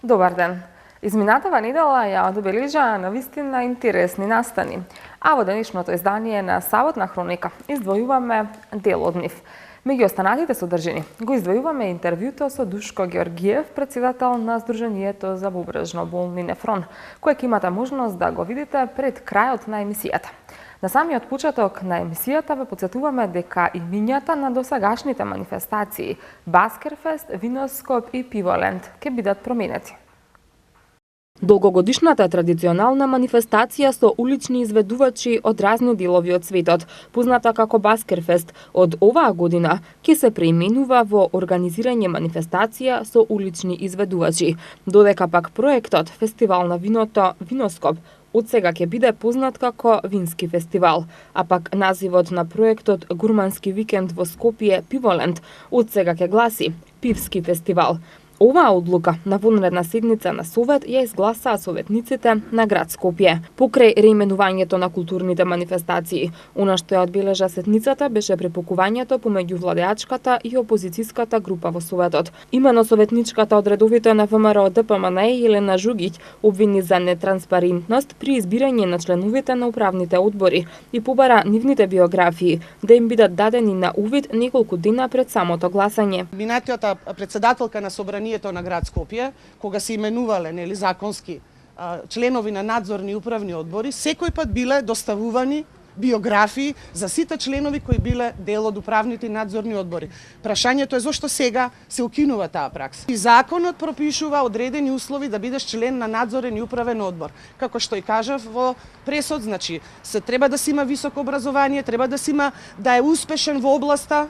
Добар ден! Изминатава недела ја одбележаа навистина интересни настани, а во денешното издание на Саботна хроника издвојуваме дел од нив. Меѓу останатите содржини го издвојуваме интервјуто со Душко Георгиев, председател на Сдруженијето за бубрежно болни нефрон, кој ќе имате можност да го видите пред крајот на емисијата. На самиот почеток на емисијата ве потсетуваме дека имињата на досегашните манифестации Баскерфест, Виноскоп и Пиволенд ќе бидат променети. Долгогодишната традиционална манифестација со улични изведувачи од разни делови од светот, позната како Баскерфест, од оваа година ќе се преименува во организирање манифестација со улични изведувачи, додека пак проектот Фестивал на виното Виноскоп од сега ќе биде познат како Вински фестивал, а пак називот на проектот Гурмански викенд во Скопје Пиволенд од сега ќе гласи Пивски фестивал. Оваа одлука на вонредна седница на Совет ја изгласаа советниците на град Скопје. Покрај реименувањето на културните манифестации, она што ја одбележа седницата беше препокувањето помеѓу владеачката и опозицијската група во Советот. Имено советничката од редовите на ВМРО ДПМН Елена Жугиќ обвини за нетранспарентност при избирање на членовите на управните одбори и побара нивните биографии да им бидат дадени на увид неколку дена пред самото гласање. Минатиот председателка на собранието на град Скопје, кога се именувале законски членови на надзорни и управни одбори, секој пат биле доставувани биографии за сите членови кои биле дел од управните и надзорни одбори. Прашањето е зошто сега се укинува таа пракса. И законот пропишува одредени услови да бидеш член на надзорен и управен одбор. Како што и кажав во пресод, значи се треба да си има високо образование, треба да е успешен во областа,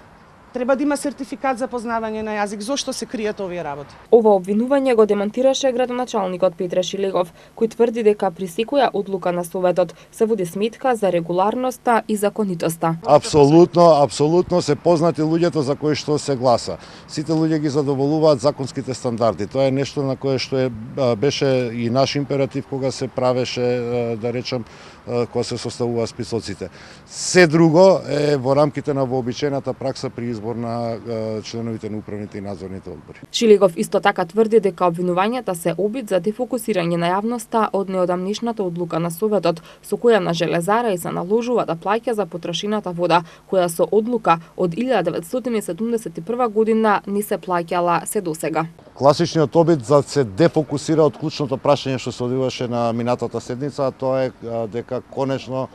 треба да има сертификат за познавање на јазик. Зошто се кријат овие работи? Ова обвинување го демонтираше градоначалникот Петре Шилегов, кој тврди дека при секоја одлука на Советот се води сметка за регуларноста и законитоста. Апсолутно се познати луѓето за кои што се гласа. Сите луѓе ги задоволуваат законските стандарди. Тоа е нешто на кое што беше и наш императив кога се правеше, да речам, кога се составува списоците. Се друго е во рамките на вообичаената пракса при избор на членовите на управните и надзорните одбори. Шилегов исто така тврди дека обвинувањата се обид за дефокусирање на јавноста од неодамнишната одлука на Советот, со која на Железара и се наложува да плаќа за потрошената вода, која со одлука од 1971 година не се плаќала се досега. Класичниот обид за се дефокусира од клучното прашање што се одвиваше на минатата седница, тоа е дека конечно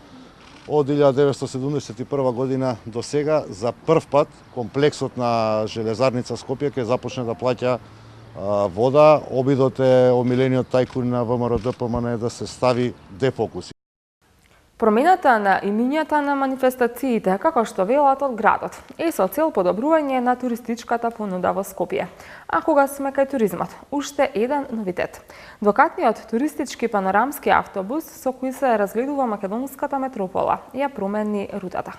од 1971 година до сега за прв пат комплексот на Железарница Скопје ќе започне да плаќа вода. Обидот е омилениот тајкун на ВМРО ДПМН да се стави дефокус. Промената на имињата на манифестациите, како што велат од градот, е со цел подобрување на туристичката понуда во Скопје. А кога сме кај туризмот, уште еден новитет. Двокатниот туристички панорамски автобус со кој се разгледува македонската метропола ја промени рутата.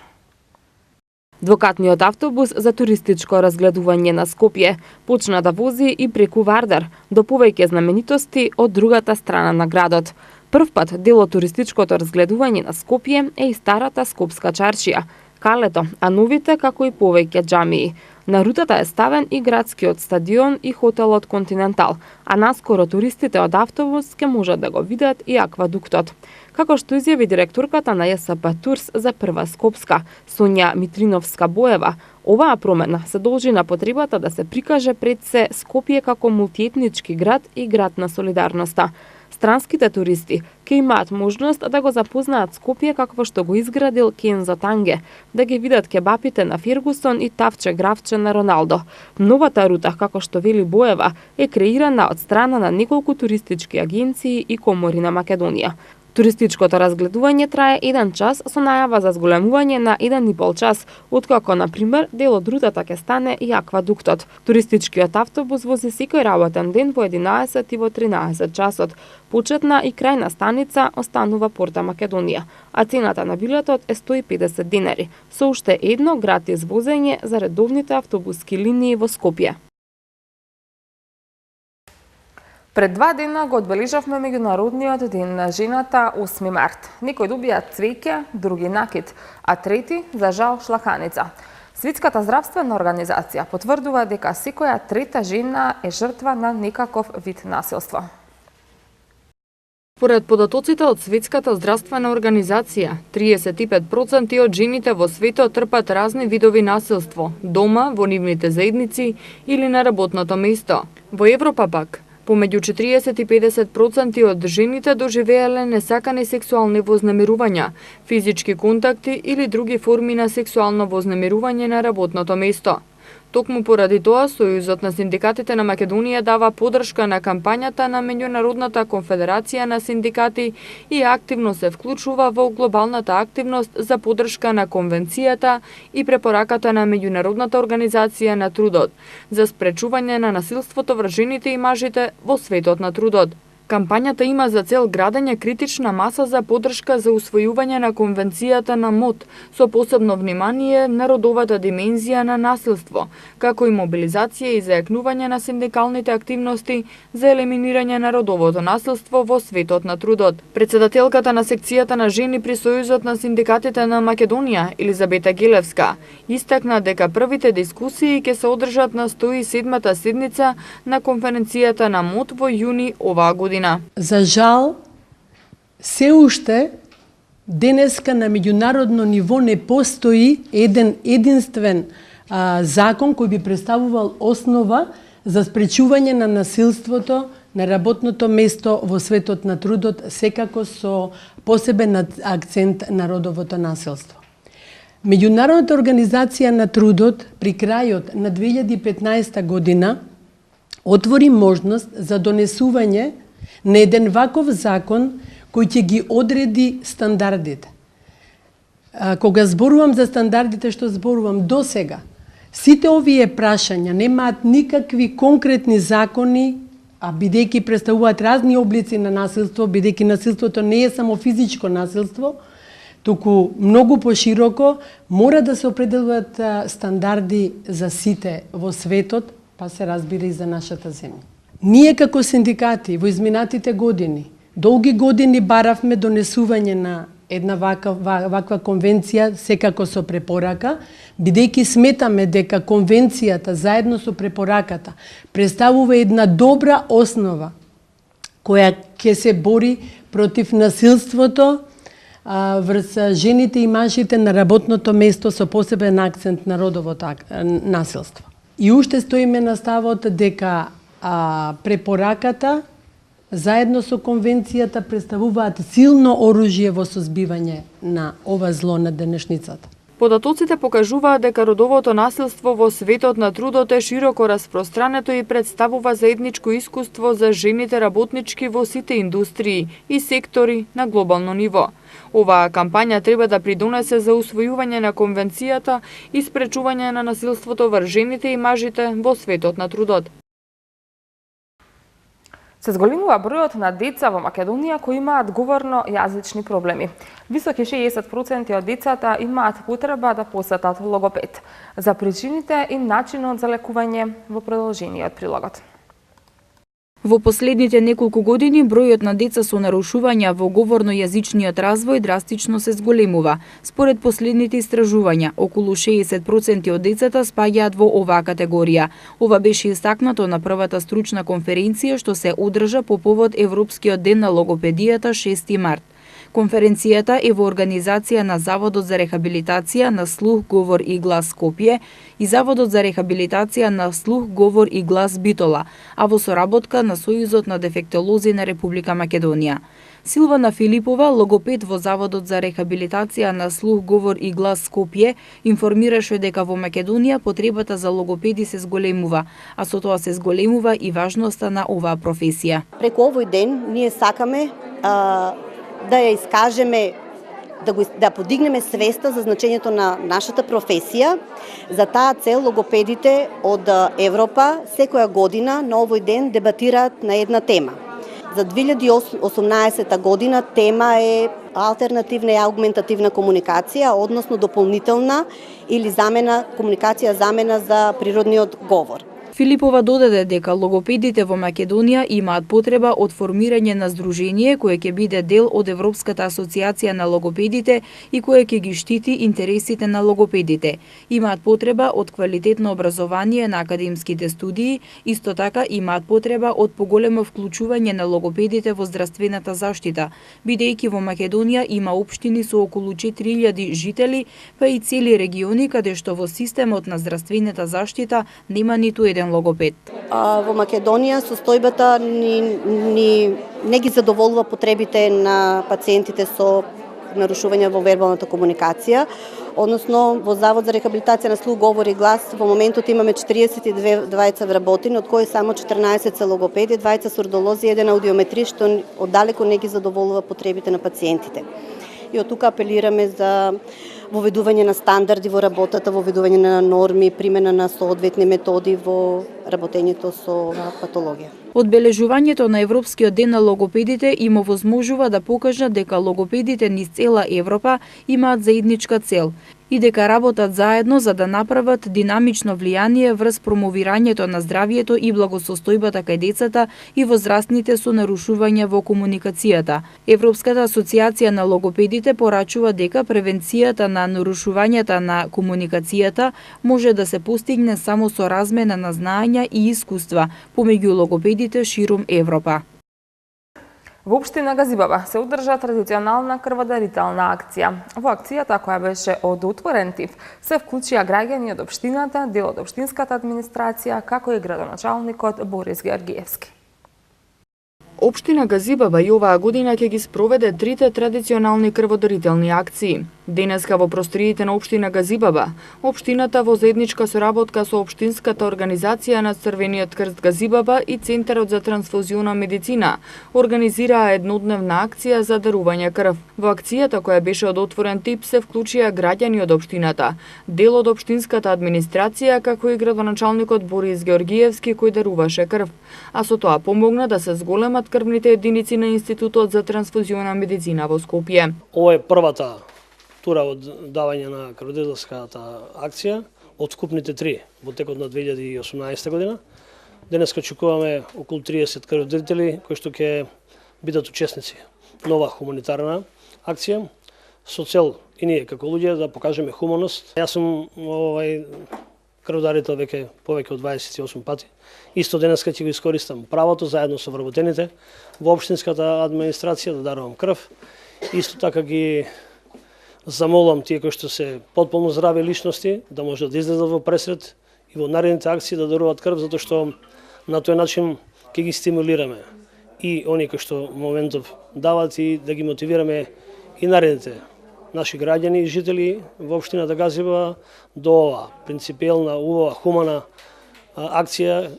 Двокатниот автобус за туристичко разгледување на Скопје почна да вози и преку Вардар до повеќе знаменитости од другата страна на градот. Прв пат дел од туристичкото разгледување на Скопје е и старата скопска чаршија, Калето, а новите како и повеќе џамии. На рутата е ставен и градскиот стадион и хотелот Континентал, а наскоро туристите од автобус ќе можат да го видат и аквадуктот. Како што изјави директорката на ЈСП Турс за прва Скопска, Сонја Митриновска-Боева, оваа промена се должи на потребата да се прикаже пред се Скопје како мултиетнички град и град на солидарноста. Странските туристи ќе имаат можност да го запознаат Скопје какво што го изградил Кензо Танге, да ги видат кебапите на Фергусон и тавче гравче на Роналдо. Новата рута, како што вели Боева, е креирана од страна на неколку туристички агенции и комори на Македонија. Туристичкото разгледување трае 1 час со најава за зголемување на 1,5 час, откако, на пример, дел од рутата ќе стане и аквадуктот. Туристичкиот автобус вози секој работен ден во 11 и во 13 часот. Почетна и крајна станица останува Порта Македонија, а цената на билетот е 150 денари, со уште едно гратис возење за редовните автобуски линии во Скопје. Пред 2 дена го одбележавме Меѓународниот ден на жената 8 март. Некои добија цвеќе, други накит, а трети, за жал, шлаканица. Светската здравствена организација потврдува дека секоја трета жена е жртва на некаков вид насилство. Според податоците од Светската здравствена организација, 35% од жените во светот трпат разни видови насилство, дома, во нивните заедници или на работното место. Во Европа пак, помеѓу 40 и 50% од жените доживеале несакани сексуални вознемирувања, физички контакти или други форми на сексуално вознемирување на работното место. Токму поради тоа, Сојузот на синдикатите на Македонија дава подршка на кампањата на Меѓународната конфедерација на синдикати и активно се вклучува во глобалната активност за подршка на Конвенцијата и препораката на Меѓународната организација на трудот за спречување на насилството врз жените и мажите во светот на трудот. Кампањата има за цел градење критична маса за подршка за усвојување на Конвенцијата на МОТ со посебно внимание на родовата димензија на насилство, како и мобилизација и зајакнување на синдикалните активности за елиминирање на родовото насилство во светот на трудот. Председателката на секцијата на жени при Сојузот на синдикатите на Македонија, Елизабета Гелевска, истакна дека првите дискусии ќе се одржат на 107-та седница на Конференцијата на МОТ во јуни оваа година. За жал, се уште денеска на меѓународно ниво не постои еден единствен закон кој би представувал основа за спречување на насилството на работното место во светот на трудот, секако со посебен акцент на родовото насилство. Меѓународната организација на трудот при крајот на 2015 година отвори можност за донесување на еден ваков закон кој ќе ги одреди стандардите. Кога зборувам за стандардите, што зборувам до сега, сите овие прашања немаат никакви конкретни закони, а бидејќи представуваат разни облици на насилство, бидејќи насилството не е само физичко насилство, туку многу пошироко, мора да се определуваат стандарди за сите во светот, па се разбира и за нашата земја. Ние како синдикати во изминатите години, долги години баравме донесување на една ваква конвенција, секако со препорака, бидејќи сметаме дека конвенцијата заедно со препораката представува една добра основа која ќе се бори против насилството врз жените и мажите на работното место со посебен акцент на родовото насилство. И уште стоиме на ставот дека препораката заедно со конвенцијата представуваат силно оружје во созбивање на ова зло на денешницата. Податоците покажуваат дека родовото насилство во светот на трудот е широко распространето и представува заедничко искуство за жените работнички во сите индустрии и сектори на глобално ниво. Оваа кампања треба да придонесе за усвојување на конвенцијата и спречување на насилството врз жените и мажите во светот на трудот. Се зголемува бројот на деца во Македонија кои имаат говорно-јазични проблеми. Високи 60% од децата имаат потреба да посетат логопед. За причините и начинот за лекување во продолжение од прилогот. Во последните неколку години бројот на деца со нарушувања во говорно-јазичниот развој драстично се зголемува. Според последните истражувања, околу 60% од децата спаѓаат во оваа категорија. Ова беше истакнато на првата стручна конференција што се одржа по повод Европскиот ден на логопедијата 6 март. Конференцијата е во организација на Заводот за рехабилитација на слух, говор и глас Скопје и Заводот за рехабилитација на слух, говор и глас Битола, а во соработка на Сојузот на дефектолози на Република Македонија. Силвана Филипова, логопед во Заводот за рехабилитација на слух, говор и глас Скопје, информираше дека во Македонија потребата за логопеди се зголемува, а со тоа се зголемува и важноста на оваа професија. Преку овој ден ние сакаме да ја искажеме, да подигнеме свеста за значењето на нашата професија. За таа цел логопедите од Европа секоја година на овој ден дебатираат на една тема. За 2018 година тема е алтернативна и аугментативна комуникација, односно дополнителна или комуникација замена за природниот говор. Филипова додаде дека логопедите во Македонија имаат потреба од формирање на здружение кое ќе биде дел од Европската асоциација на логопедите и кое ќе ги штити интересите на логопедите. Имаат потреба од квалитетно образование на академските студии, исто така имаат потреба од поголемо вклучување на логопедите во здравствената заштита, бидејќи во Македонија има општини со околу 4000 жители, па и цели региони каде што во системот на здравствената заштита нема ниту еден логопед. Во Македонија состојбата не ги задоволува потребите на пациентите со нарушување во вербалната комуникација, односно во Завод за рехабилитација на слух, говор и глас во моментот имаме 42 двајца вработени, од кои само 14 се логопеди, двајца сурдолози, еден аудиометрист, што оддалеку не ги задоволува потребите на пациентите. И од тука апелираме за воведување на стандарди во работата, воведување на норми, примена на соодветни методи во работењето со патологија. Одбележувањето на Европскиот ден на логопедите им овозможува да покажат дека логопедите низ цела Европа имаат заедничка цел и дека работат заедно за да направат динамично влијание врз промовирањето на здравието и благосостојбата кај децата и возрастните со нарушувања во комуникацијата. Европската асоциација на логопедите порачува дека превенцијата на нарушувањата на комуникацијата може да се постигне само со размена на знаења и искуства помеѓу логопедите ширум Европа. Во општина Газибаба се одржа традиционална крводарителна акција. Во акцијата, која беше од отворен тип, се вклучија граѓани од општината, дел од општинската администрација, како и градоначалникот Борис Георгиевски. Општина Газибаба и оваа година ќе ги спроведе трите традиционални крводарителни акции. Денеска во просториите на општина Газибаба, општината во заедничка соработка со општинската организација на Црвениот крст Газибаба и Центарот за трансфузиона медицина организираа еднодневна акција за дарување крв. Во акцијата, која беше од отворен тип, се вклучија граѓани од општината, дел од општинската администрација, како и градоначалникот Борис Георгиевски кој даруваше крв, а со тоа помогна да се зголемат крвните единици на Институтот за трансфузиона медицина во Скопје. Ова е првата тура од давање на крводарителската акција од скупните три во текот на 2018 година. Денеска очекуваме околу 30 крводарители кои што ќе бидат учесници на оваа хуманитарна акција со цел и ние како луѓе да покажеме хуманост. Јас сум крводарител веќе повеќе од 28 пати. Исто денеска ќе го искористам правото заедно со вработените во општинската администрација да дарувам крв. Исто така ги замолам тие кои што се потполно здрави личности да можат да излезат во пресред и во наредните акции да даруваат крв, затоа што на тој начин ќе ги стимулираме и оние кои што моментов дават и да ги мотивираме и наредните наши граѓани и жители во општината Газибаба до ова принципиелна, убава, хумана акција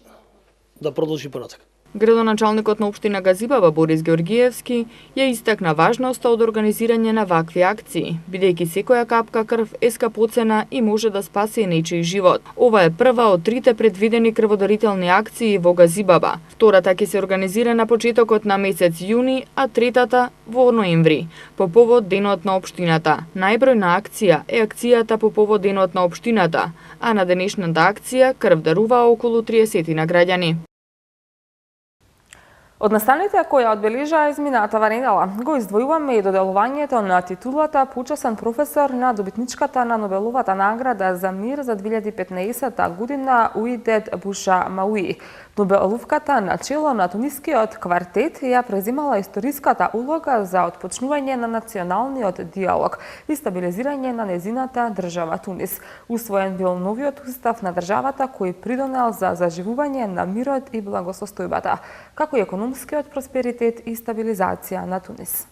да продолжи понатака. Градоначалникот на општина Газибаба Борис Георгиевски ја истакна важноста од организирање на вакви акции, бидејќи секоја капка крв е скапоцена и може да спаси нечиј живот. Ова е прва од трите предвидени крводарителни акции во Газибаба. Втората ќе се организира на почетокот на месец јуни, а третата во ноември, по повод денот на општината. Најбројна акција е акцијата по повод денот на општината, а на денешната акција крв дарува околу 30 на граѓани. Од настаните која одбележаа изминатава недела, го издвојуваме и доделувањето на титулата почесен професор на добитничката на Нобеловата награда за мир за 2015 година Уидет Буша Мауи. Нобеловката на чело на тунискиот квартет ја презимала историската улога за отпочнување на националниот диалог и стабилизирање на незината држава Тунис. Усвоен бил новиот устав на државата кој придонел за заживување на мирот и благосостојбата, како и економскиот просперитет и стабилизација на Тунис.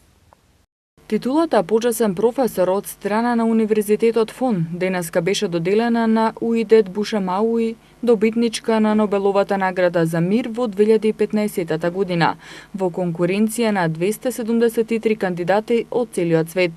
Титулата почесен професор од страна на Универзитетот Фон денеска беше доделена на Уидет Буша Мауи, добитничка на Нобеловата награда за мир во 2015 година, во конкуренција на 273 кандидати од целиот свет.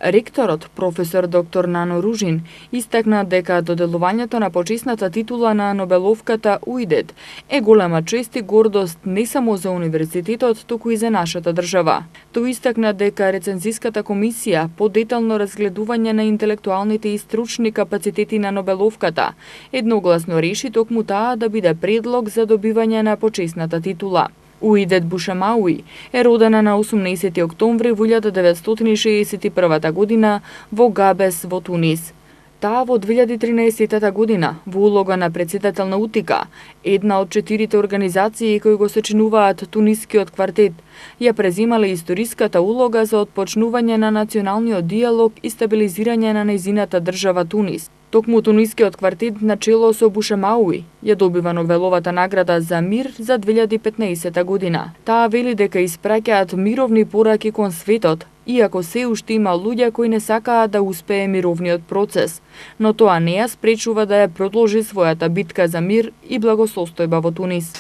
Ректорот, професор доктор Нано Ружин, истакна дека доделувањето на почесната титула на Нобеловката УИДЕТ е голема чест и гордост не само за универзитетот, туку и за нашата држава. Тој истакна дека рецензиската комисија по детално разгледување на интелектуалните и стручни капацитети на Нобеловката едногласно реши токму таа да биде предлог за добивање на почесната титула. Уидет Бушамауи е родена на 18 октомври 1961 година во Габес во Тунис. Таа во 2013 година во улога на председател на УТИКА, една од 4 организации кои го сочинуваат Тунискиот квартет, ја преземале историската улога за отпочнување на националниот диалог и стабилизирање на нејзината држава Тунис. Токму Тунискиот квартет на чело со Бушамауи ја добива Нобеловата награда за мир за 2015 година. Таа вели дека испраќаат мировни пораки кон светот, иако се уште има луѓе кои не сакаат да успее мировниот процес, но тоа не ја спречува да ја продолжи својата битка за мир и благосостојба во Тунис.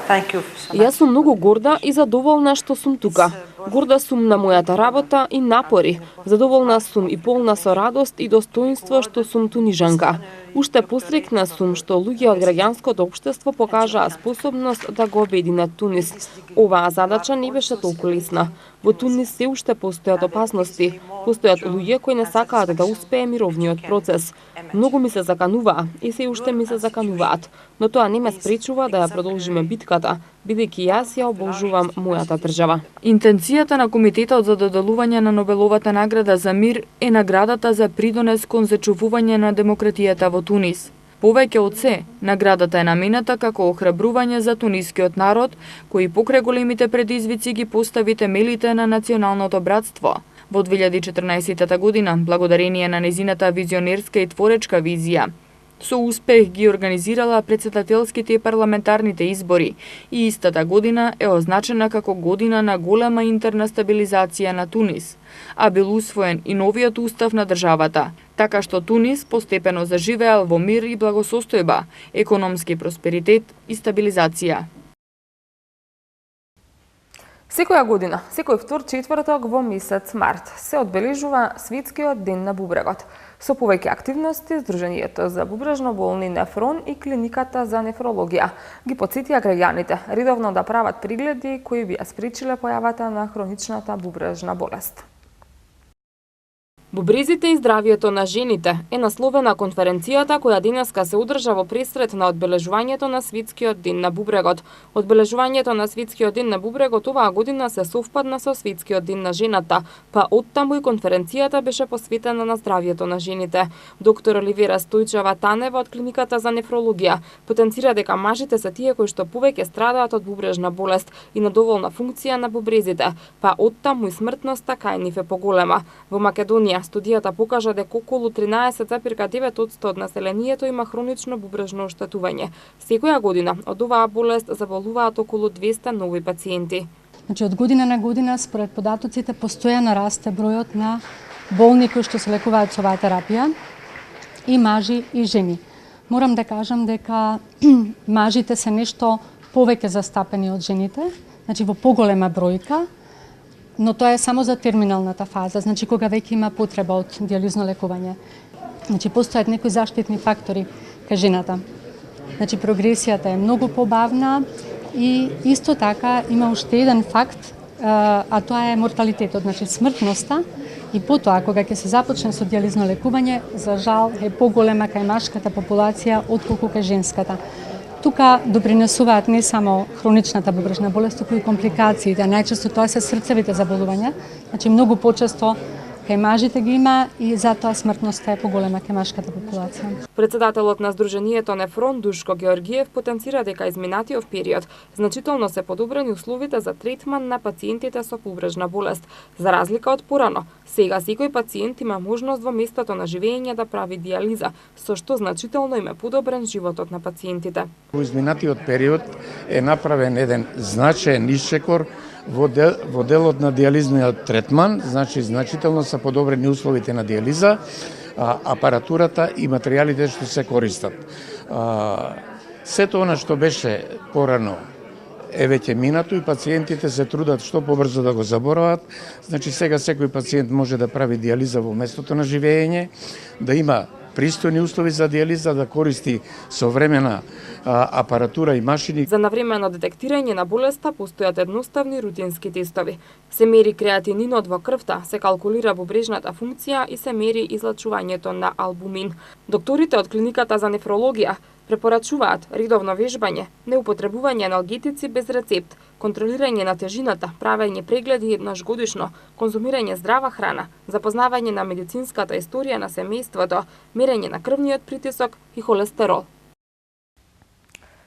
Јас сум многу горда и задоволна што сум тука. Горда сум на мојата работа и напори. Задоволна сум и полна со радост и достоинство што сум тунижанка. Уште посрекна сум што луѓе од граѓанското општество покажаа способност да го обединат Тунис. Оваа задача не беше толку лесна. Во Тунис се уште постојат опасности. Постојат луѓе кои не сакаат да успее мировниот процес. Многу ми се закануваа и се уште ми се закануваат, но тоа не ме спречува да ја продолжиме битката, бидејќи јас ја обожувам мојата држава. Интенцијата на Комитетот за доделување на Нобеловата награда за мир е наградата за придонес кон зачувување на демократијата во Тунис. Повеќе од се, наградата е намената како охрабрување за тунискиот народ, кој покрај големите предизвици ги постави темелите на националното братство. Во 2014 година, благодарение на незината визионерска и творечка визија, со успех ги организирала председателските и парламентарните избори и истата година е означена како година на голема интерна стабилизација на Тунис, а бил усвоен и новиот устав на државата, така што Тунис постепено заживеал во мир и благосостојба, економски просперитет и стабилизација. Секоја година, секој втор четврток во месец март се одбележува Светскиот ден на бубрегот. Со повеќе активности, Сдруженијето за бубрежно болни нефрон и Клиниката за нефрологија ги потсетија граѓаните редовно да прават прегледи кои би ја спречиле појавата на хроничната бубрежна болест. Бубрезите и здравието на жените е насловена конференцијата која денеска се одржа во пресред на одбележувањето на Светскиот ден на бубрегот. Одбележувањето на Светскиот ден на бубрегот оваа година се совпадна со Светскиот ден на жената, па оттаму и конференцијата беше посветена на здравието на жените. Доктор Оливера Стојчева Танева од Клиниката за нефрологија потенцира дека мажите се тие кои што повеќе страдаат од бубрежна болест и недоволна функција на бубрезите, па оттаму и смртноста кај нив е поголема. Во Македонија студијата покажа дека околу 13,9% од населението има хронично бубрежно оштетување. Секоја година од оваа болест заболуваат околу 200 нови пациенти. Значи, од година на година, според податоците, постојано расте бројот на болни кои што се лекуваат со оваа терапија, и мажи и жени. Морам да кажам дека мажите се нешто повеќе застапени од жените, значи во поголема бројка, но тоа е само за терминалната фаза, значи кога веќе има потреба од диализно лекување. Значи постојат некои заштитни фактори кај жената. Значи прогресијата е многу побавна и исто така има уште еден факт, а тоа е морталитетот, значи смртноста, и потоа кога ќе се започне со диализно лекување, за жал е поголема кај машката популација отколку кај женската. Тука допринесуваат не само хроничната бубрежна болест, туку и компликациите. Најчесто тоа се срцевите заболувања, значи многу почесто кај мажите ги има и затоа смртноста е поголема кај машката популација. Председателот на Сдруженијето Нефрон Душко Георгиев потенцира дека изминатиот период значително се подобрени условите за третман на пациентите со бубрежна болест. За разлика од порано, сега секој пациент има можност во местото на живење да прави диализа, со што значително им е подобрен животот на пациентите. Во изминатиот период е направен еден значаен исчекор во делот на диализниот третман, значи значително се подобрени условите на диализа, апаратурата и материјалите што се користат. Сето она што беше порано е веќе минато и пациентите се трудат што побрзо да го заборават. Значи сега секој пациент може да прави диализа во местото на живење, да има пристојни услови за диализа, да користи современа апаратура и машини. За навремено детектирање на болеста постојат едноставни рутински тестови. Се мери креатининот во крвта, се калкулира бубрежната функција и се мери излачувањето на албумин. Докторите од клиниката за нефрологија препорачуваат редовно вежбање, неупотребување аналгетици без рецепт, контролирање на тежината, правење прегледи еднаш годишно, конзумирање здрава храна, запознавање на медицинската историја на семејството, мерење на крвниот притисок и холестерол.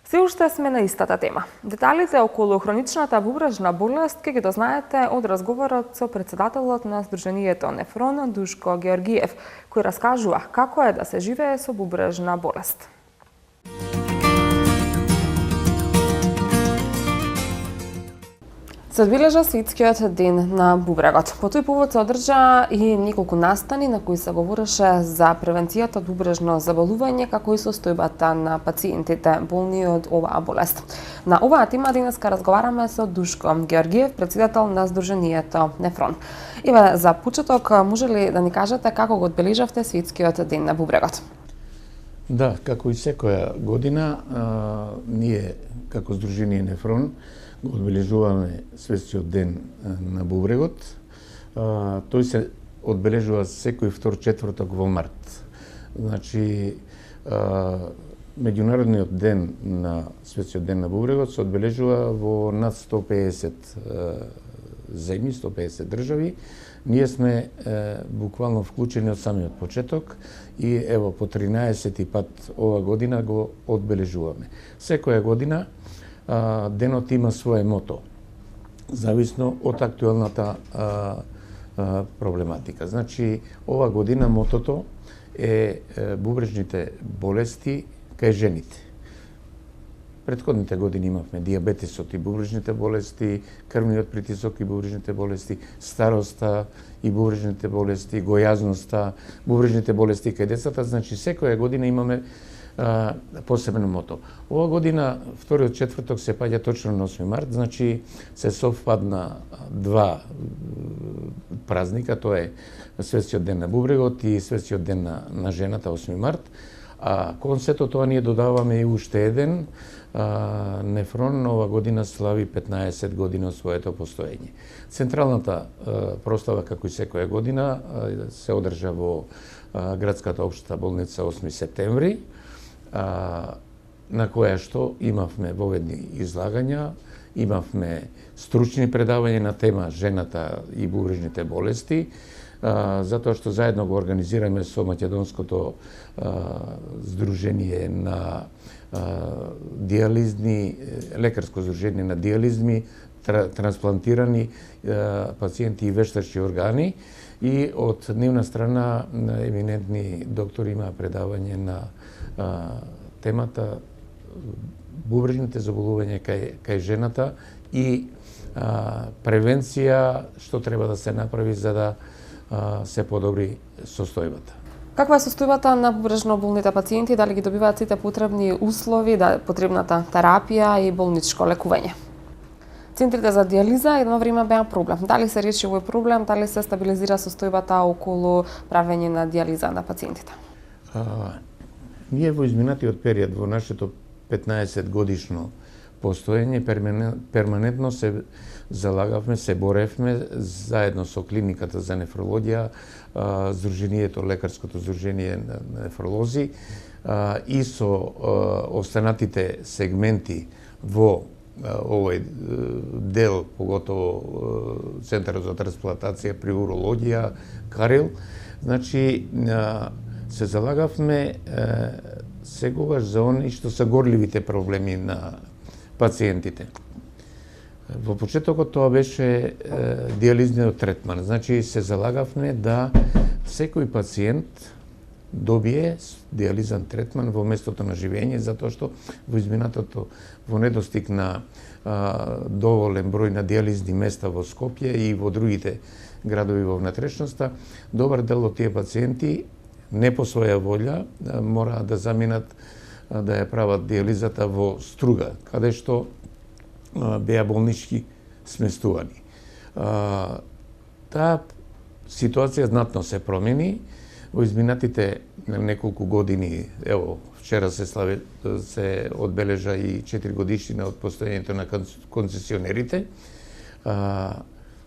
Се уште сме на истата тема. Деталите околу хроничната бубрежна болест ќе ги дознаете од разговорот со председателот на Сдруженијето Нефрон Душко Георгиев, кој раскажува како е да се живее со бубрежна болест. Се одбележа светскиот ден на бубрегот. По тој повод се одржа и неколку настани на кои се говореше за превенцијата од бубрежно заболување, како и состојбата на пациентите болни од оваа болест. На оваа тема денеска разговараме со Душко Георгиев, председател на Сдруженијето Нефрон. Иве, за почеток, може ли да ни кажете како го одбележавте светскиот ден на бубрегот? Да, како и секоја година, ние како Сдружение Нефрон го одбележуваме светскиот ден на бубрегот. Тој се одбележува секој втор четврток во март. Значи, меѓународниот ден на светскиот ден на бубрегот се одбележува во над 150 земји, 150 држави. Ние сме буквално вклучени од самиот почеток и ево по 13 пат ова година го одбележуваме. Секоја година денот има свое мото, зависно од актуелната проблематика. Значи, ова година мотото е бубрежните болести кај жените. Претходните години имавме диабетесот и бубрежните болести, крвниот притисок и бубрежните болести, староста и бубрежните болести, гојазноста, бубрежните болести кај децата. Значи, секоја година имаме посебно мото. Ова година, вториот четврток се паѓа точно на 8 март, значи се совпадна два празника, тоа е Светскиот ден на бубрегот и Светскиот ден на жената, 8 март. А кон сето тоа ние додаваме и уште еден. Нефрон ова година слави 15 години од своето постоење. Централната прослава, како и секоја година, се одржа во градската општа болница 8 септември, на која што имавме воведни излагања, имавме стручни предавања на тема жената и бубрежните болести, затоа што заедно го организираме со Македонското здружение на диализни, лекарско здружение на диализми, трансплантирани пациенти и вештачки органи, и од нивна страна еминентни доктори имаа предавање на темата бубрежните заболувања кај жената и превенција што треба да се направи за да се подобри состојбата. Каква е состојбата на бубрежно болните пациенти, дали ги добиваат сите потребни услови, потребната терапија и болничко лекување? Центрите за диализа едно време беа проблем. Дали се реши овој проблем, дали се стабилизира состојбата околу правење на диализа на пациентите? Ние во изминатиот период, во нашето 15 годишно постоење, перманентно се залагавме, се боревме заедно со клиниката за нефрологија, Сдруженијето, лекарското здружение на нефролози и со останатите сегменти во овој дел, поготово Центарот за трансплантација при урологија, Карил. Значи, се залагавме секогаш за они што се горливите проблеми на пациентите. Во почетокот тоа беше диализниот третман. Значи, се залагавме да секој пациент добие диализен третман во местото на живење, затоа што во изминатото, во недостиг на доволен број на диализни места во Скопје и во другите градови во внатрешноста, добар дел од тие пациенти не по своја волја мора да заминат да ја прават диализата во Струга, каде што беа болнички сместувани. Таа ситуација знатно се промени во изминатите неколку години. Ево, вчера се одбележа и 4 годишнина од постоењето на концесионерите.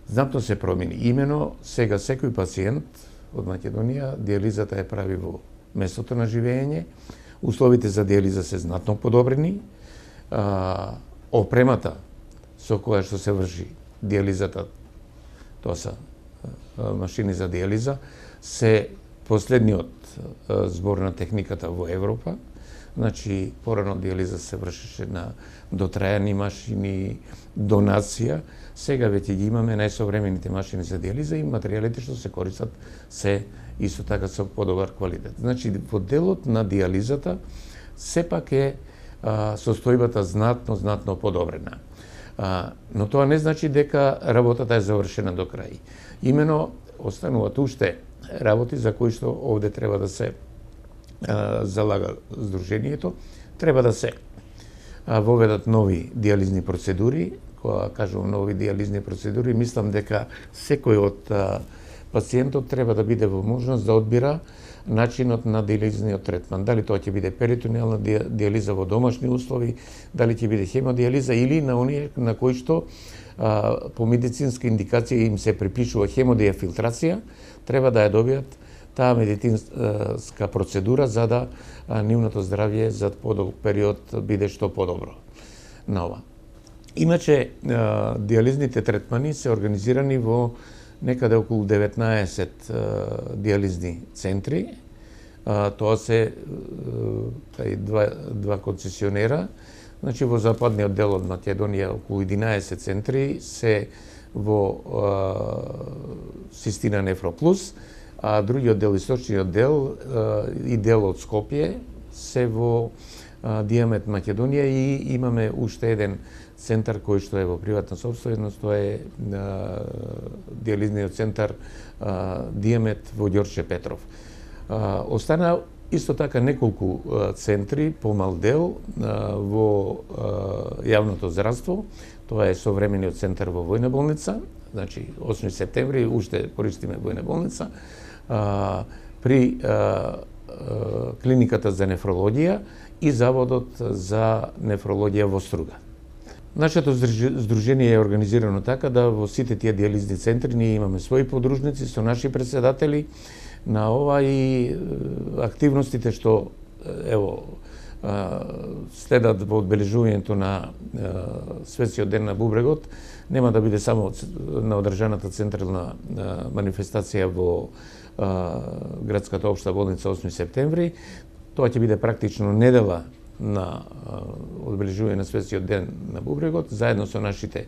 Знатно се промени. Имено сега секој пациент од Македонија дијализата е прави во местото на живење. Условите за дијализа се знатно подобрени. Опремата со која што се врши дијализата, тоа се машини за дијализа, се последниот збор на техниката во Европа. Значи, порано дијализа се вршеше на дотрајани машини, донација. Сега веќе ги имаме најсовремените машини за дијализа и материјалите што се користат се исто така со подобар квалитет. Значи, во делот на дијализата сепак е состојбата знатно подобрена. Но тоа не значи дека работата е завршена до крај. Имено, остануваат уште работи за кои што овде треба да се залага Сдруженијето. Треба да се воведат нови дијализни процедури. Кога кажувам нови дијализни процедури, мислам дека секој од пациентот треба да биде во можност да одбира начинот на дијализниот третман. Дали тоа ќе биде перитонеална дијализа во домашни услови, дали ќе биде хемодијализа или на оние на кои што по медицинска индикација им се припишува хемодиафилтрација, треба да ја добијат таа медицинска процедура за да нивното здравје за подолг период биде што подобро на ова. Иначе, дијализните третмани се организирани во некаде околу 19 дијализни центри. Тоа се два концесионера. Значи, во западниот дел од Македонија околу 11 центри се во Систина Нефроплус, а другиот дел, источниот дел и дел од Скопје се во Диамет Македонија и имаме уште еден центар кој што е во приватна собственост, тоа е дијализниот центар Диамет во Ѓорче Петров. Остана исто така неколку центри, помал дел во јавното здравство. Тоа е современиот центар во Војна болница, значи 8 септември уште користиме Војна болница, при клиниката за нефрологија и заводот за нефрологија во Струга. Нашето здружение е организирано така да во сите тие дијализни центри ние имаме своји подружници со наши председатели на ова и активностите што следат во одбележувањето на Светскиот ден на бубрегот нема да биде само на одржаната централна манифестација во градската општа болница 8 септември. Тоа ќе биде практично недела на одбележување на Светскиот ден на бубрегот, заедно со нашите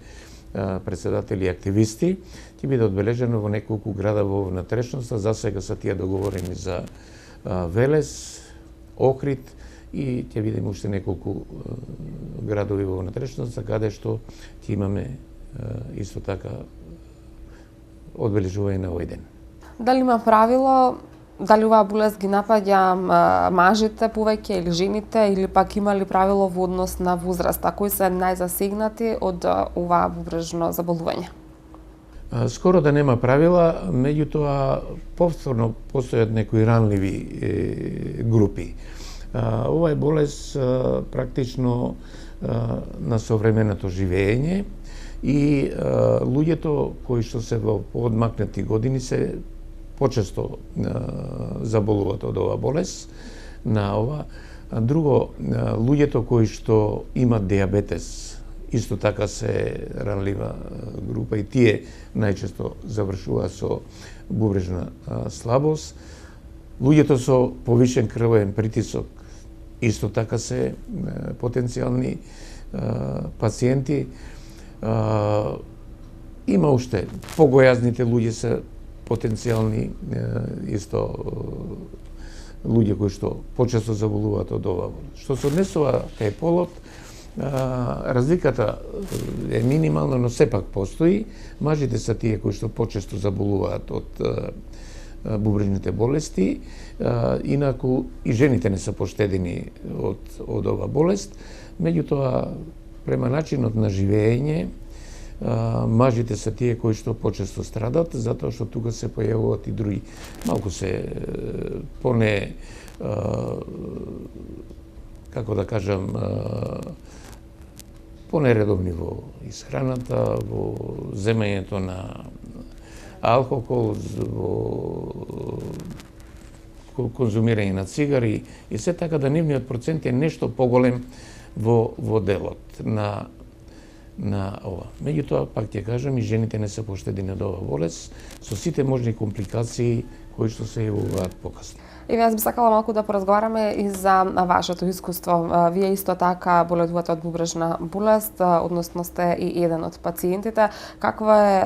председатели и активисти, ќе биде одбележено во неколку града во внатрешноста. За сега се тие договорени за Велес, Охрид и ќе видиме уште неколку градови во внатрешноста каде што ќе имаме исто така одбележување на овој ден. Дали има правило, дали оваа болест ги напаѓа мажите повеќе или жените, или пак има ли правило во однос на возраста? Кои се најзасегнати од оваа бубрежно заболување? Скоро да нема правила, меѓутоа повторно постојат некои ранливи групи. Ова е болест практично на современото живење и луѓето кои што се во поодмакнати години се почесто заболуваат од оваа болест на ова. Друго, луѓето кои што имат диабетес исто така се ранлива група и тие најчесто завршуваат со бубрежна слабост. Луѓето со повишен крвен притисок исто така се потенцијални пациенти. Има уште погојазните луѓе се потенцијални исто луѓе кои што почесто заболуваат од ова болест. Што се однесува кај полот, разликата е минимална, но сепак постои. Мажите се тие кои што почесто заболуваат од бубрежните болести, инаку и жените не се поштедени од ова болест. Меѓутоа, према начинот на живење, мажите се тие кои што почесто страдат, затоа што тука се појавуваат и други, малку се поне, како да кажам, понередовни во исхраната, во земањето на алкохол, во конзумирање на цигари и се така да нивниот процент е нешто поголем во делот на ова. Меѓутоа, пак ќе кажам, и жените не се поштедени од ова болест, со сите можни компликации кои што се јавуваат покасно. И јас би сакала малку да поразговараме и за вашето искуство. Вие исто така боледувате од бубрежна болест, односно сте и еден од пациентите. Какво е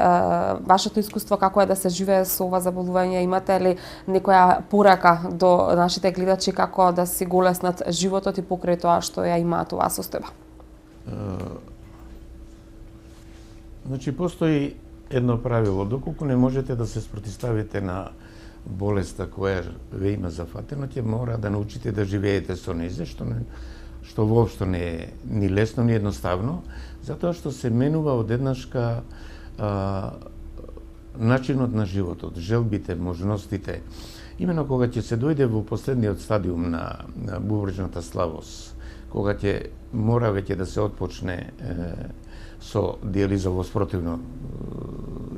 вашето искуство, како е да се живее со ова заболување? Имате ли некоја порака до нашите гледачи како да си го олеснат животот и покрај тоа што ја имаат оваа состојба? Значи, постои едно правило. Доколку не можете да се спротиставите на болеста која ве има зафатено, ќе мора да научите да живеете со неја, што воопшто не е ни лесно, ни едноставно, затоа што се менува одеднашка начинот на животот, желбите, можностите. Имено кога ќе се дојде во последниот стадиум на бубрежната слабост, кога ќе мора веќе да се отпочне со дијализа, во спротивно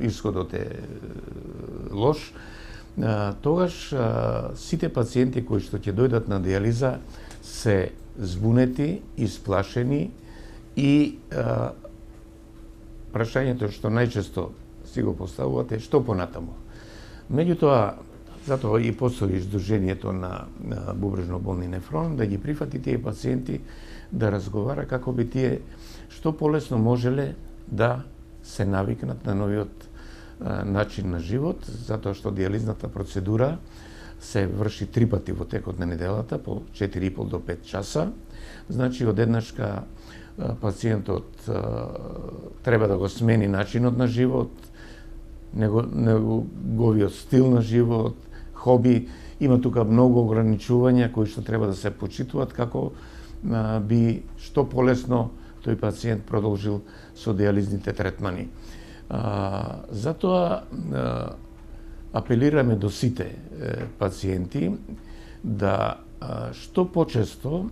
исходот е лош, тогаш сите пациенти кои што ќе дојдат на дијализа се збунети, исплашени и прашањето што најчесто си го поставувате што понатаму. Меѓутоа, затоа и постои Сдруженијето на бубрежно болни нефрон да ги прифати тие пациенти да разговара како би тие што полесно можеле да се навикнат на новиот начин на живот, затоа што дијализната процедура се врши 3 пати во текот на неделата, по 4,5 до 5 часа. Значи, одеднашка пациентот треба да го смени начинот на живот, неговиот стил на живот, хоби. Има тука многу ограничувања кои што треба да се почитуваат како би што полесно тој пациент продолжил со дијализните третмани. Затоа апелираме до сите пациенти да што почесто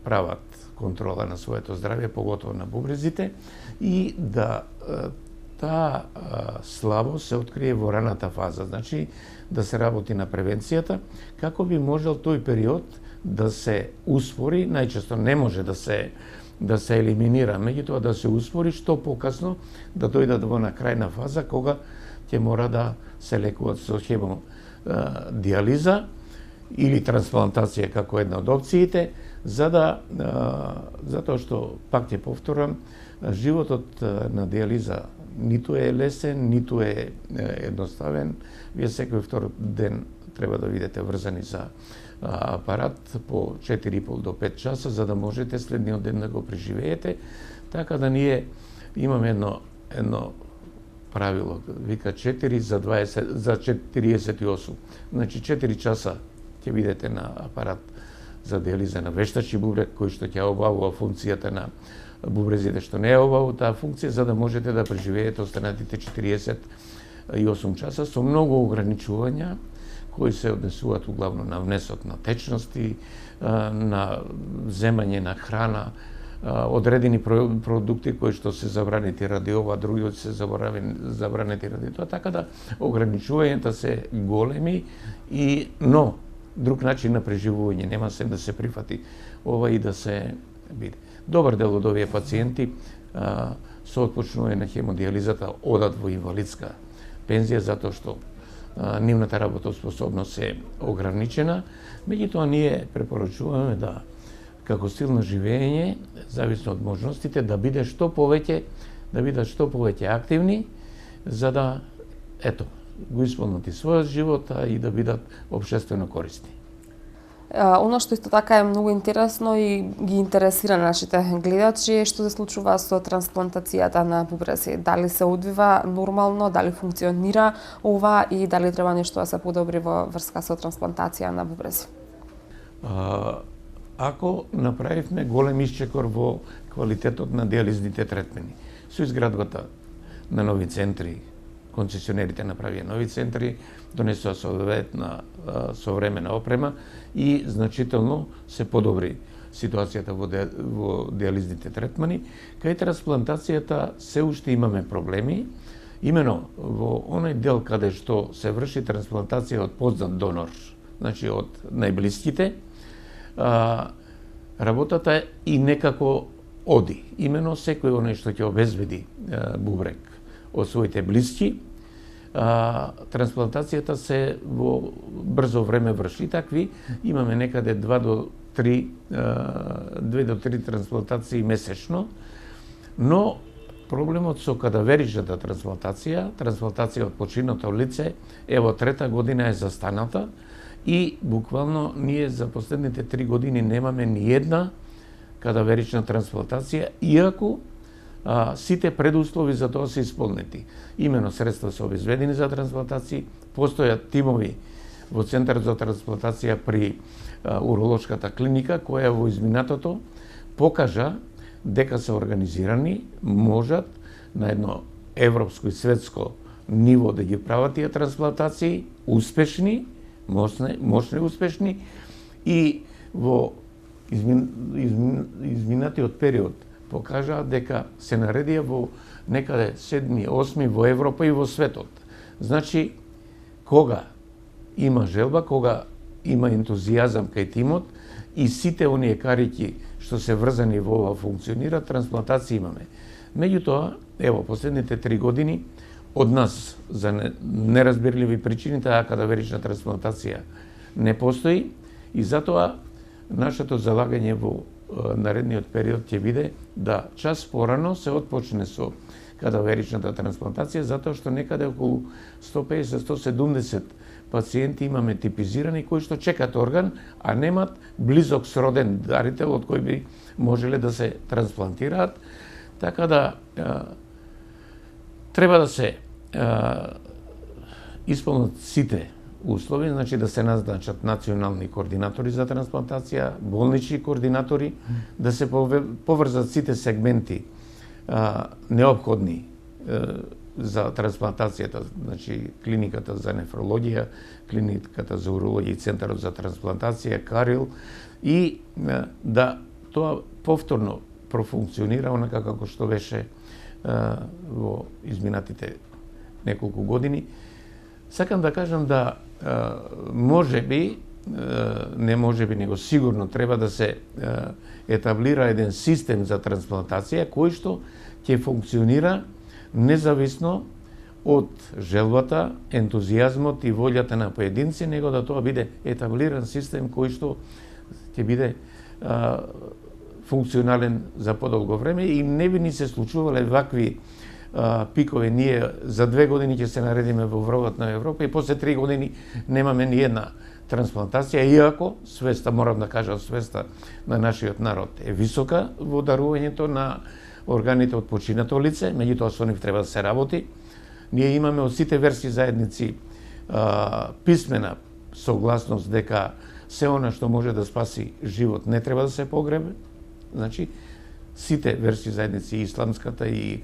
прават контрола на своето здравје, поготово на бубрезите, и да таа слабост се открие во раната фаза, значи да се работи на превенцијата, како би можел тој период да се успори, најчесто не може да се елиминира, меѓутоа да се успори што покасно да дојдат во на крајна фаза кога ќе мора да се лекуваат со хемодијализа или трансплантација како една од опциите, затоа што, пак ќе повторам, животот на дијализа ниту е лесен, ниту е едноставен. Вие секој втор ден треба да видите врзани за апарат по 4,5 до 5 часа, за да можете следниот ден да го преживеете. Така да ние имаме едно правило, вика 4 за 48. Значи 4 часа ќе видите на апарат за дијализа на вештачи бубрек, кој што ќе обавува функцијата на бубрезите што не е обавува таа функција, за да можете да преживеете останатите 48 часа со многу ограничувања кои се однесуваат углавно на внесот на течности, на земање на храна, одредени продукти кои што се забранети ради ова, други се забранети ради тоа, така да ограничувањата се големи, но друг начин на преживување нема се да се прифати ова и да се биде. Добар дел од овие пациенти со отпочнување на хемодијализата одат во инвалидска пензија затоа што нивната работоспособност е ограничена, меѓутоа ние препорачуваме да како стил на живење, зависно од можностите, да бидат што повеќе активни, за да го исполнат и својот живот и да бидат општествено корисни. Оно што исто така е многу интересно и ги интересира нашите гледачи, што се случува со трансплантацијата на бубрези. Дали се одвива нормално, дали функционира ова и дали треба нешто да се подобри во врска со трансплантација на бубрези? ако направивме голем исчекор во квалитетот на диализните третмени. Со изградбата на нови центри, концесионерите направија нови центри, донесоа соодветна современа опрема и значително се подобри ситуацијата во диализните третмани. Кај трансплантацијата се уште имаме проблеми, имено во оној дел каде што се врши трансплантација од познат донор, значи од најблиските, работата и некако оди. Имено секој оној што ќе обезбеди бубрек од своите блиски, трансплантацијата се во брзо време врши. Такви имаме некаде 2 до 3 трансплантации месечно, но проблемот со кадаверичната трансплантација од починато лице, ево трета година е застаната и буквално ние за последните 3 години немаме ни една кадаверична трансплантација, иако сите предуслови за тоа се исполнети. Имено средства се обезбедени за трансплантации, постојат тимови во Центарот за трансплантација при уролошката клиника, која во изминатото покажа дека се организирани, можат на едно европско и светско ниво да ги прават тие трансплантации, успешни, мощни успешни, и во изминатиот период покажаат дека се наредија во некаде 7-8 во Европа и во светот. Значи, кога има желба, кога има ентузијазам кај тимот и сите оние карики што се врзани во ова функционира, трансплантација имаме. Меѓутоа, ево, последните 3 години од нас за неразбирливи причини таа кадаверична трансплантација не постои и затоа нашето залагање во наредниот период ќе биде да час порано се отпочне со кадаверичната трансплантација, затоа што некаде околу 150-170 пациенти имаме типизирани кои што чекат орган, а немат близок сроден дарител од кој би можеле да се трансплантираат. Така да треба да се исполнат сите услови, значи да се назначат национални координатори за трансплантација, болнични координатори, да се поврзат сите сегменти неопходни за трансплантацијата, значи клиниката за нефрологија, клиниката за урологија и Центарот за трансплантација, Карил, и да тоа повторно профункционира онака како што беше во изминатите неколку години. Сакам да кажам да не може би, него сигурно треба да се етаблира еден систем за трансплантација кој што ќе функционира независно од желбата, ентузијазмот и волјата на поединци, него да тоа биде етаблиран систем кој што ќе биде функционален за подолго време и не би ни се случувале вакви пикови. Ние за 2 години ќе се наредиме во врвот на Европа и после 3 години немаме ни една трансплантација, иако свеста, морам да кажам, свеста на нашиот народ е висока во дарувањето на органите од починато лице, меѓутоа со нив треба да се работи. Ние имаме од сите верски заедници писмена согласност дека се она што може да спаси живот не треба да се погребе. Значи, сите верски заедници, и исламската, и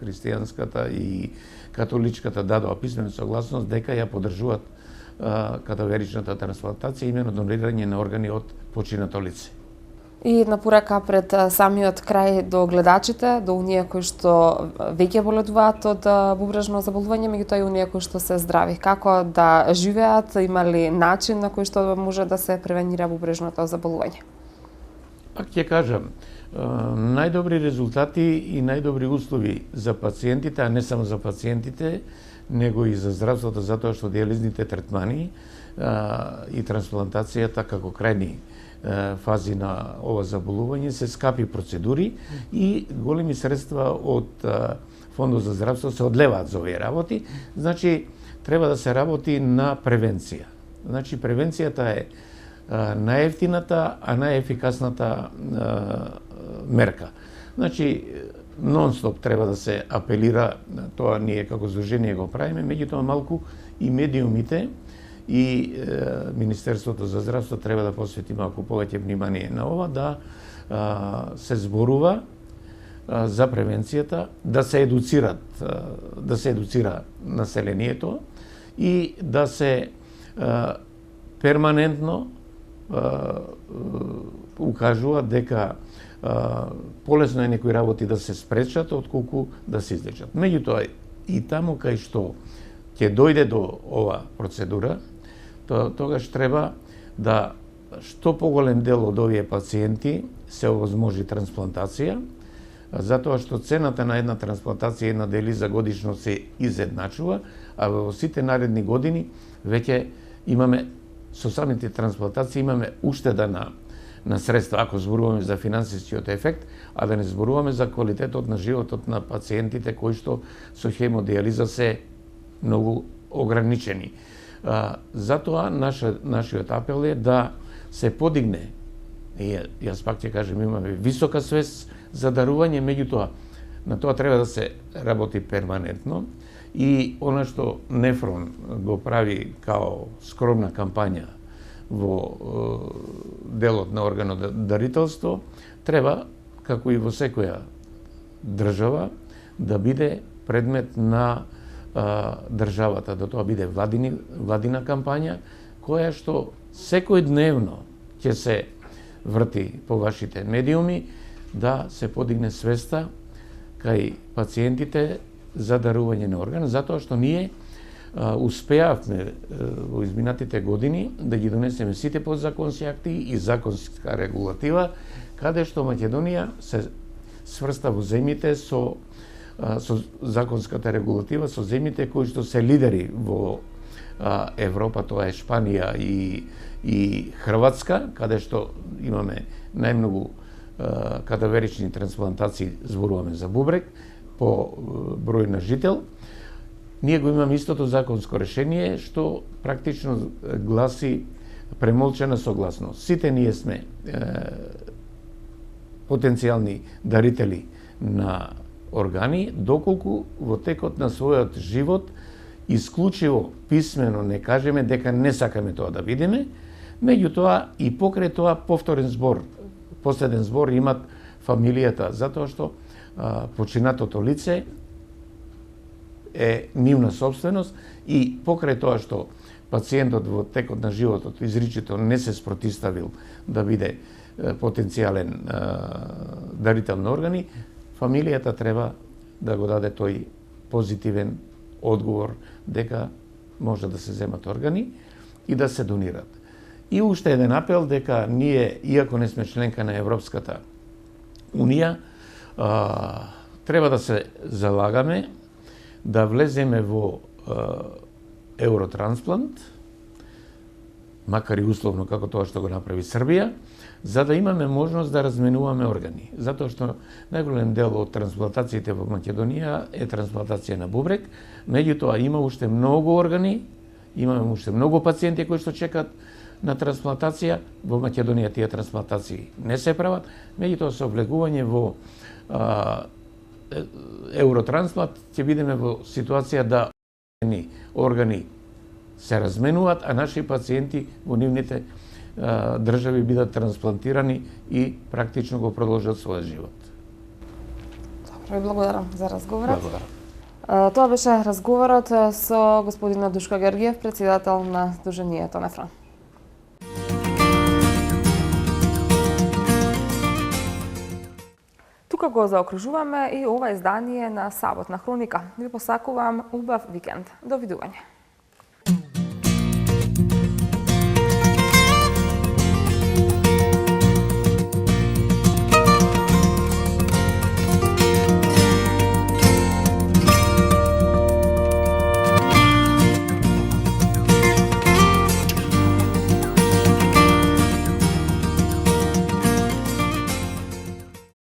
христијанската, и католичката дадоа писмена согласност дека ја поддржуваат кадаверичната трансплантација, имено донирање на органи од починато лице. И една порака пред самиот крај до гледачите, до оние кои што веќе боледуваат од бубрежно заболување, меѓутоа и оние кои што се здрави. Како да живеат, има ли начин на кој што може да се превенира бубрежното заболување? Пак ќе кажам, најдобри резултати и најдобри услови за пациентите, а не само за пациентите, него и за здравството, затоа што диализните третмани и трансплантацијата како крајни фази на ова заболување се скапи процедури и големи средства од Фондот за здравство се одлеваат за овие работи. Значи, треба да се работи на превенција. Значи, превенцијата е најевтината, а најефикасната мерка. Значи, нон-стоп треба да се апелира, тоа ние како здружение го правиме, меѓутоа малку и медиумите и Министерството за здравство треба да посвети малку повеќе внимание на ова, да се зборува за превенцијата, да се едуцира населението и да се перманентно укажува дека полесно е некои работи да се спречат отколку да се излечат. Меѓутоа и таму кај што ќе дојде до ова процедура, тогаш треба да што поголем дел од овие пациенти се овозможи трансплантација, затоа што цената на една трансплантација, една диализа годишно се изедначува, а во сите наредни години веќе имаме, со самите трансплантации имаме уштеда на средства, ако зборуваме за финансискиот ефект, а да не зборуваме за квалитетот на животот на пациентите кои што со хемодиализа се многу ограничени. Затоа нашиот апел е да се подигне, јас пак ќе кажем, имаме висока свест за дарување, меѓутоа на тоа треба да се работи перманентно и она што Нефрон го прави као скромна кампања во делот на органодарителство, треба, како и во секоја држава, да биде предмет на државата, да тоа биде владина кампања, која што секојдневно ќе се врти по вашите медиуми, да се подигне свеста кај пациентите за дарување на орган, затоа што ние успеавме во изминатите години да ги донесеме сите подзаконски акти и законска регулатива, каде што Македонија се сврста во земјите со законската регулатива, со земјите кои што се лидери во Европа, тоа е Шпанија и Хрватска, каде што имаме најмногу кадаверични трансплантации, зборуваме за бубрек, по број на жител. Ние го имаме истото законско решение што практично гласи премолчена согласност. Сите ние сме потенцијални дарители на органи, доколку во текот на својот живот исклучиво писмено не кажеме дека не сакаме тоа да видиме, меѓутоа и покрај тоа повторен збор, последен збор имат фамилијата, затоа што починатото лице е нивна собственост и покрај тоа што пациентот во текот на животот изричито не се спротивставил да биде потенцијален дарител на органи, фамилијата треба да го даде тој позитивен одговор дека може да се земат органи и да се донират. И уште еден апел дека ние, иако не сме членка на Европската Унија, треба да се залагаме да влеземе во Евротрансплант, макар и условно како тоа што го направи Србија, за да имаме можност да разменуваме органи. Затоа што најголем дел од трансплантациите во Македонија е трансплантација на бубрек, меѓутоа има уште многу органи, имаме уште многу пациенти кои што чекаат на трансплантација. Во Македонија тие трансплантации не се прават, меѓутоа со влегување во Евротрансплант ќе бидеме во ситуација да органи се разменуваат, а наши пациенти во нивните држави бидат трансплантирани и практично го продолжат својот живот. Добро, ви благодарам за разговорот. Благодарам. Тоа беше разговорот со господинот Душко Георгиев, председател на Сдруженијето Нефрон. Тука го заокружуваме и ова издание на Саботна хроника. Ви посакувам убав викенд. Довидување.